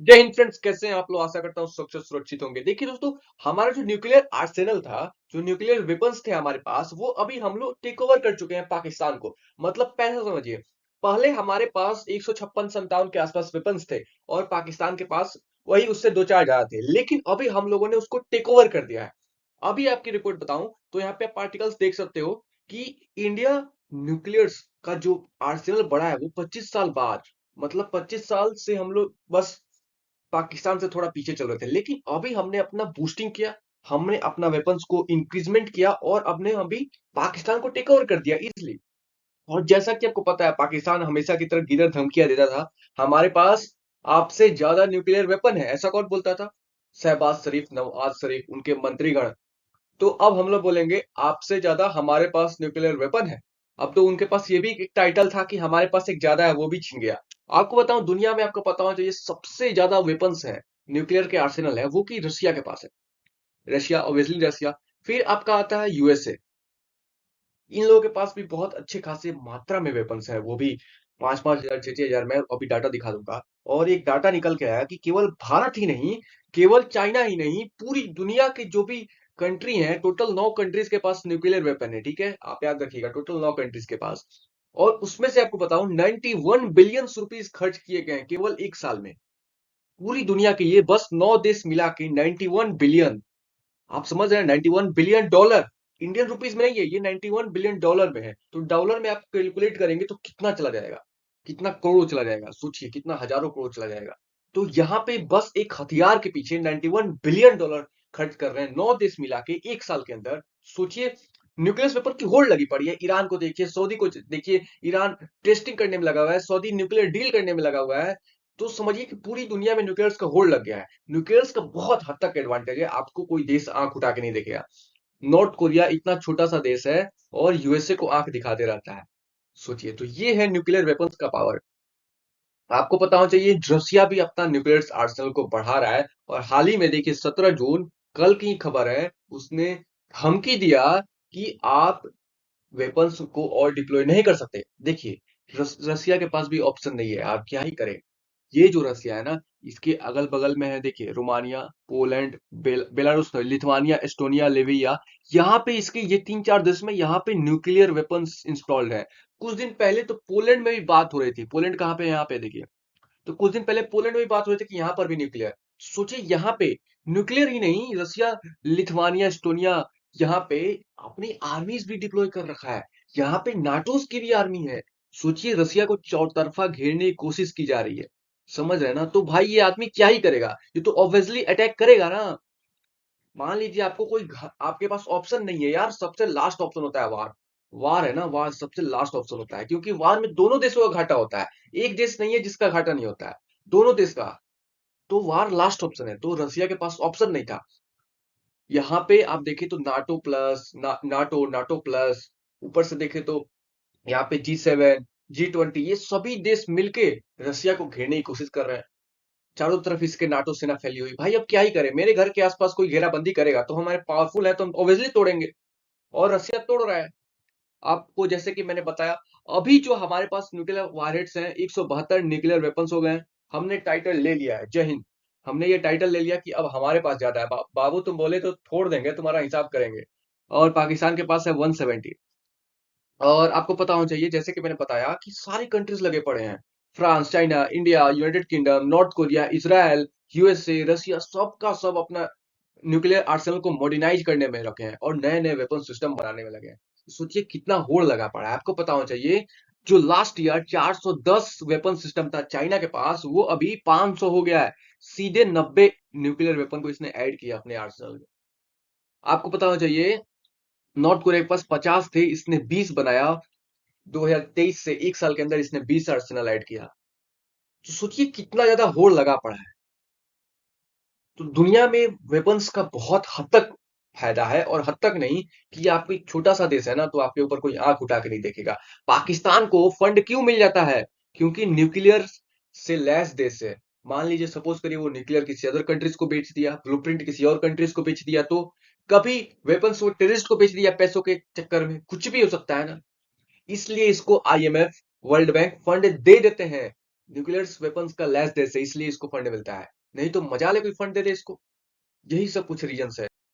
जय हिंद फ्रेंड्स, कैसे हैं आप लोग। आशा करता हूँ सुरक्षित होंगे। देखिए दोस्तों, हमारा जो न्यूक्लियर आर्सेनल था, जो न्यूक्लियर वेपन्स थे हमारे पास, वो अभी हम लोग टेक ओवर कर चुके हैं पाकिस्तान को। मतलब पैसा समझिए, पहले हमारे पास 156-57 के आसपास वेपन्स थे और पाकिस्तान के पास वही उससे दो चार ज्यादा थे, लेकिन अभी हम लोगों ने उसको टेक ओवर कर दिया है। अभी आपकी रिपोर्ट बताऊं तो यहाँ पे आप पार्टिकल्स देख सकते हो कि इंडिया न्यूक्लियर्स का जो आर्सेनल बढ़ा है वो 25 साल बाद। मतलब 25 साल से हम लोग बस पाकिस्तान से थोड़ा पीछे चल रहे थे, लेकिन अभी हमने अपना बूस्टिंग किया, हमने अपना वेपन्स को इंक्रीजमेंट किया और अपने अभी पाकिस्तान को टेक ओवर कर दिया इजिली। और जैसा कि आपको पता है, पाकिस्तान हमेशा की तरह गिरर धमकियां देता था, हमारे पास आपसे ज्यादा न्यूक्लियर वेपन है, ऐसा कौन बोलता था? शहबाज शरीफ, नवाज शरीफ, उनके मंत्रीगण। तो अब हम लोग बोलेंगे आपसे ज्यादा हमारे पास न्यूक्लियर वेपन है। अब तो उनके पास ये भी एक टाइटल था कि हमारे पास एक ज्यादा है, वो भी छिन गया। आपको बताऊं, दुनिया में आपको पता होना चाहिए सबसे ज्यादा वेपन्स है, न्यूक्लियर के आर्सेनल है, वो कि रशिया के पास है। Russia, obviously Russia. फिर आपका आता है यूएसए। इन लोगों के पास भी बहुत अच्छे खासे मात्रा में वेपन्स है, वो भी 5-5 हजार, 6-6 हजार। मैं अभी डाटा दिखा दूंगा। और एक डाटा निकल के आया कि केवल भारत ही नहीं, केवल चाइना ही नहीं, पूरी दुनिया के जो भी कंट्री हैं, टोटल 9 कंट्रीज के पास न्यूक्लियर वेपन है। ठीक है, आप याद रखिएगा, टोटल 9 कंट्रीज के पास। और उसमें से आपको बताऊं, 91 बिलियन रुपीज खर्च किए गए हैं केवल एक साल में। पूरी दुनिया के लिए बस 9 देश मिला के 91 बिलियन। आप समझ रहे हैं, 91 बिलियन डॉलर। इंडियन रुपीज में नहीं है ये, 91 बिलियन डॉलर में है। तो डॉलर में आप कैलकुलेट करेंगे तो कितना चला जाएगा, कितना करोड़ चला जाएगा, सोचिए कितना हजारों करोड़ चला जाएगा। तो यहाँ पे बस एक हथियार के पीछे 91 बिलियन डॉलर खर्च कर रहे हैं 9 देश मिला के एक साल के अंदर। सोचिए, न्यूक्लियर वेपन की होड़ लगी पड़ी है। ईरान को देखिए, सऊदी को देखिए। ईरान टेस्टिंग करने में लगा हुआ है, सऊदी न्यूक्लियर डील करने में लगा हुआ है। तो समझिए कि पूरी दुनिया में न्यूक्लियर्स का होड़ लग गया है। न्यूक्लियर्स का बहुत हद तक एडवांटेज है, आपको कोई देश आंख उठा के नहीं देखेगा। नॉर्थ कोरिया इतना छोटा सा देश है और यूएसए को आंख दिखाते रहता है। सोचिए, तो ये है न्यूक्लियर वेपन्स का पावर। आपको पता होना चाहिए, रसिया भी अपना न्यूक्लियर आर्सेनल को बढ़ा रहा है। और हाल ही में देखिए, 17 जून, कल की खबर है, उसने धमकी दिया कि आप वेपन्स को और डिप्लॉय नहीं कर सकते। देखिए, रसिया के पास भी ऑप्शन नहीं है, आप क्या ही करें। ये जो रसिया है ना, इसके अगल बगल में है, देखिए, Romania, Poland, Belarus, Lithuania, Estonia, Livia. यहाँ पे इसके ये 3-4 देश में यहाँ पे न्यूक्लियर वेपन्स इंस्टॉल्ड है। कुछ दिन पहले तो पोलैंड में भी बात हो रही थी। पोलैंड कहाँ पे है? यहाँ पे देखिए। तो कुछ दिन पहले पोलैंड में भी बात हो रही थी कि यहाँ पर भी न्यूक्लियर। सोचिए, यहाँ पे न्यूक्लियर ही नहीं, रसिया, लिथुआनिया, एस्टोनिया, यहाँ पे अपनी आर्मीज भी डिप्लॉय कर रखा है। यहाँ पे नाटोस की भी आर्मी है। सोचिए, रसिया को चौतरफा घेरने की कोशिश की जा रही है। समझ रहे हैं ना? तो भाई ये आदमी क्या ही करेगा, ये तो ऑब्वियसली अटैक करेगा ना। मान लीजिए आपको आपके पास ऑप्शन नहीं है यार, सबसे लास्ट ऑप्शन होता है वार। वार है ना, वार सबसे लास्ट ऑप्शन होता है, क्योंकि वार में दोनों देशों का घाटा होता है। एक देश नहीं है जिसका घाटा नहीं होता है, दोनों देश का। तो वार लास्ट ऑप्शन है, तो रसिया के पास ऑप्शन नहीं था। यहाँ पे आप देखें तो नाटो प्लस नाटो प्लस, ऊपर से देखें तो यहाँ पे G7, G20, ये सभी देश मिलके रसिया को घेरने की कोशिश कर रहे हैं। चारों तरफ इसके नाटो सेना फैली हुई। भाई अब क्या ही करे, मेरे घर के आसपास कोई घेराबंदी करेगा तो हमारे पावरफुल है तो हम ऑब्वियसली तोड़ेंगे। और रसिया तोड़ रहा है। आपको जैसे कि मैंने बताया, अभी जो हमारे पास न्यूक्लियर वॉरहेड्स हैं, 172 न्यूक्लियर वेपन्स हो गए हैं। हमने टाइटल ले लिया है, जय हिंद। हमने ये टाइटल ले लिया कि अब हमारे पास ज्यादा है। बाबू तुम बोले तो छोड़ देंगे, तुम्हारा हिसाब करेंगे। और पाकिस्तान के पास है 170। और आपको पता होना चाहिए, जैसे कि मैंने बताया, कि सारी कंट्रीज लगे पड़े हैं। France, China, India, United Kingdom, North Korea, Israel, USA, Russia, सबका सब अपना न्यूक्लियर आर्सेनल को मॉडर्नाइज करने में रखे हैं और नए नए वेपन सिस्टम बनाने में लगे हैं। सोचिए कितना होड़ लगा पड़ा है। आपको पता होना चाहिए, जो लास्ट ईयर 410 वेपन सिस्टम था चाइना के पास, वो अभी 500 हो गया है। सीधे 90 न्यूक्लियर वेपन को इसने ऐड किया अपने आर्सेनल में। आपको पता होना चाहिए, नॉर्थ कोरिया के पास 50 थे, इसने 20 बनाया। 2023 से एक साल के अंदर इसने 20 आर्सेनल ऐड किया। तो सोचिए कितना ज्यादा होड़ लगा पड़ा है। तो दुनिया में वेपन्स का बहुत हद तक फायदा है, और हद तक नहीं कि आप एक छोटा सा देश है ना, तो आपके ऊपर कोई आंख उठा के नहीं देखेगा। पाकिस्तान को फंड क्यों मिल जाता है? क्योंकि न्यूक्लियर से लैस देश है। मान लीजिए, सपोज करिए वो न्यूक्लियर किसी अदर कंट्रीज को बेच दिया, ब्लूप्रिंट किसी और कंट्रीज को बेच दिया, तो कभी वेपन्स वो टेररिस्ट को बेच दिया पैसों के चक्कर में, कुछ भी हो सकता है ना। इसलिए इसको आईएमएफ, वर्ल्ड बैंक फंड दे देते हैं। न्यूक्लियर वेपन्स का लेस देश है इसलिए इसको फंड मिलता है, नहीं तो मजा ले कोई फंड दे दे इसको। यही सब कुछ रीजंस है।